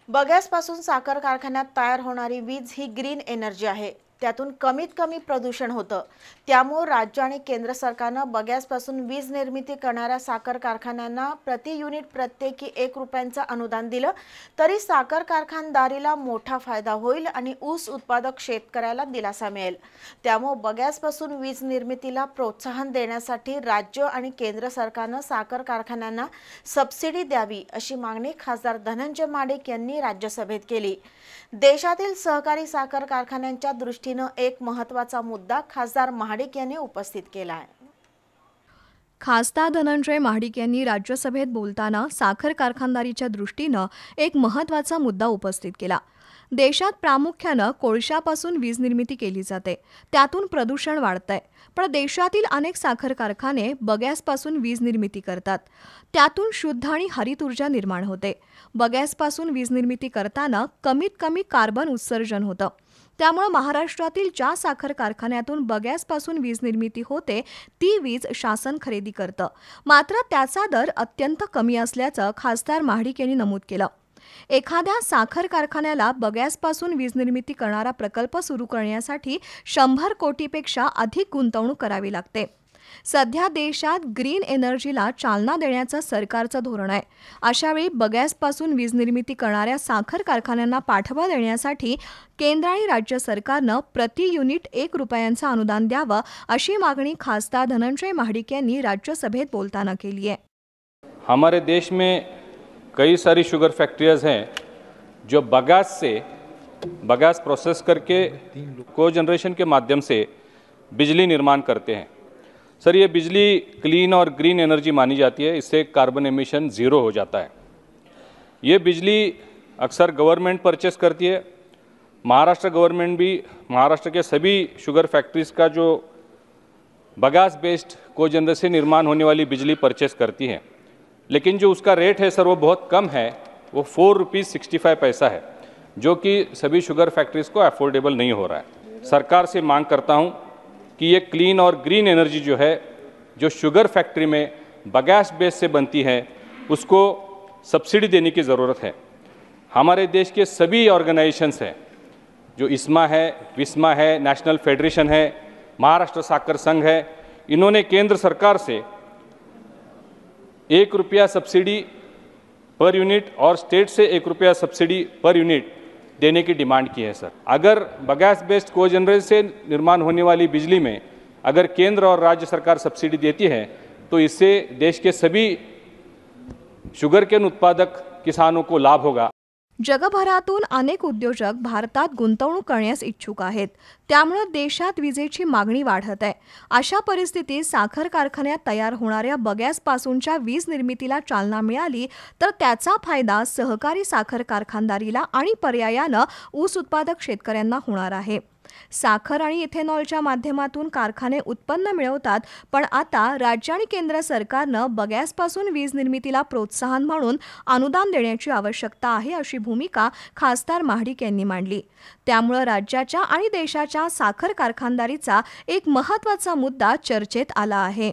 बगॅसपासून साखर कारखान्यात तयार होणारी वीज ही ग्रीन एनर्जी आहे। त्यातून कमीत कमी प्रदूषण होतं। त्यामुळे राज्य आणि केंद्र सरकारनं बगॅसपासून वीज निर्मिती करणाऱ्या साखर कारखान्यांना प्रति युनिट प्रत्येकी 1 रुपयांचं अनुदान दिलं तरी साखर कारखानदारीला मोठा फायदा होईल आणि ऊस उत्पादक शेतकऱ्याला दिलासा मिळेल। त्यामुळे बगॅसपासून वीज निर्मितीला प्रोत्साहन देण्यासाठी राज्य आणि केंद्र सरकारनं साखर कारखान्यांना सबसिडी द्यावी अशी मागणी खासदार धनंजय महाडिक यांनी राज्यसभेत केली। देशातील सहकारी साखर कारखान्यांच्या दृष्टीने एक महत्त्वाचा मुद्दा खासदार महाडिक यांनी उपस्थित केला आहे। खासदार धनंजय महाडिक यांनी राज्यसभेत बोलताना साखर कारखानदारीच्या दृष्टीने एक महत्त्वाचा मुद्दा उपस्थित केला। देशात प्रामुख्याने कोळशापासून वीज निर्मिती केली जाते, त्यातून प्रदूषण वाढतंय। पण देशातील अनेक साखर कारखाने बगॅसपासून वीज निर्मिती करतात, त्यातून शुद्ध आणि हरित ऊर्जा निर्माण होते। बगॅसपासून वीज निर्मिती करताना कमीत कमी कार्बन उत्सर्जन होतं। त्यामुळे महाराष्ट्रातील ज्या साखर कारखान्यातून बगॅसपासून वीज निर्मिती होते ती वीज शासन खरेदी करतं, मात्र त्याचा दर अत्यंत कमी असल्याचं खासदार महाडिक यांनी नमूद केलं। एखाद्या साखर कारखान्याला बगॅसपासून वीज निर्मिती करणारा प्रकल्प सुरू करण्यासाठी 100 कोटीपेक्षा अधिक गुंतवणूक करावी लागते। सध्या देशात ग्रीन एनर्जीला चालना देण्याचं सरकारचं धोरण आहे। अशावेळी बगॅसपासून वीज निर्मिती करणाऱ्या साखर कारखान्यांना पाठबळ देण्यासाठी केंद्र आणि राज्य सरकारनं प्रति युनिट 1 रुपयांचं अनुदान द्यावं अशी मागणी खासदार धनंजय महाडिक यांनी राज्यसभेत बोलताना केली आहे। हमारे देश में कई सारी शुगर फैक्ट्रियाज हैं जो बगास प्रोसेस करके कोजनरेशन के माध्यम से बिजली निर्माण करते हैं। सर, ये बिजली क्लीन और ग्रीन एनर्जी मानी जाती है। इससे कार्बन एमिशन ज़ीरो हो जाता है। ये बिजली अक्सर गवर्नमेंट परचेस करती है। महाराष्ट्र गवर्नमेंट भी महाराष्ट्र के सभी शुगर फैक्ट्रीज़ का जो बगास बेस्ड कोजनरेशन से निर्माण होने वाली बिजली परचेस करती है, लेकिन जो उसका रेट है सर वो बहुत कम है। वो 4 रुपीज़ 65 पैसा है, जो कि सभी शुगर फैक्ट्रीज़ को अफोर्डेबल नहीं हो रहा है। सरकार से मांग करता हूँ कि ये क्लीन और ग्रीन एनर्जी जो है, जो शुगर फैक्ट्री में बगैस बेस से बनती है, उसको सब्सिडी देने की ज़रूरत है। हमारे देश के सभी ऑर्गेनाइजेशंस हैं, जो इस्मा है, विस्मा है, नेशनल फेडरेशन है, महाराष्ट्र साखर संघ है, इन्होंने केंद्र सरकार से 1 रुपया सब्सिडी पर यूनिट और स्टेट से 1 रुपया सब्सिडी पर यूनिट देने की डिमांड की है। सर, अगर बगैस बेस्ड कोजनरेशन से निर्माण होने वाली बिजली में अगर केंद्र और राज्य सरकार सब्सिडी देती है तो इससे देश के सभी शुगर केन उत्पादक किसानों को लाभ होगा। जगभरातून अनेक उद्योजक भारतात गुंतवणूक करण्यास इच्छुक आहेत, त्यामुळे देशात विजेची मागणी वाढत आहे। अशा परिस्थितीत साखर कारखान्यात तयार होणाऱ्या बगॅसपासूनच्या वीज निर्मितीला चालना मिळाली तर त्याचा फायदा सहकारी साखर कारखानदारीला आणि पर्यायाने ऊस उत्पादक शेतकऱ्यांना होणार आहे। साखर आणि इथेनॉलच्या माध्यमातून कारखाने उत्पन्न मिळवतात, पण आता राज्य आणि केंद्र सरकारनं बगॅसपासून वीज निर्मितीला प्रोत्साहन म्हणून अनुदान देण्याची आवश्यकता आहे अशी भूमिका खासदार महाडिक यांनी मांडली। त्यामुळे राज्याच्या आणि देशाच्या साखर कारखानदारीचा एक महत्त्वाचा मुद्दा चर्चेत आला आहे।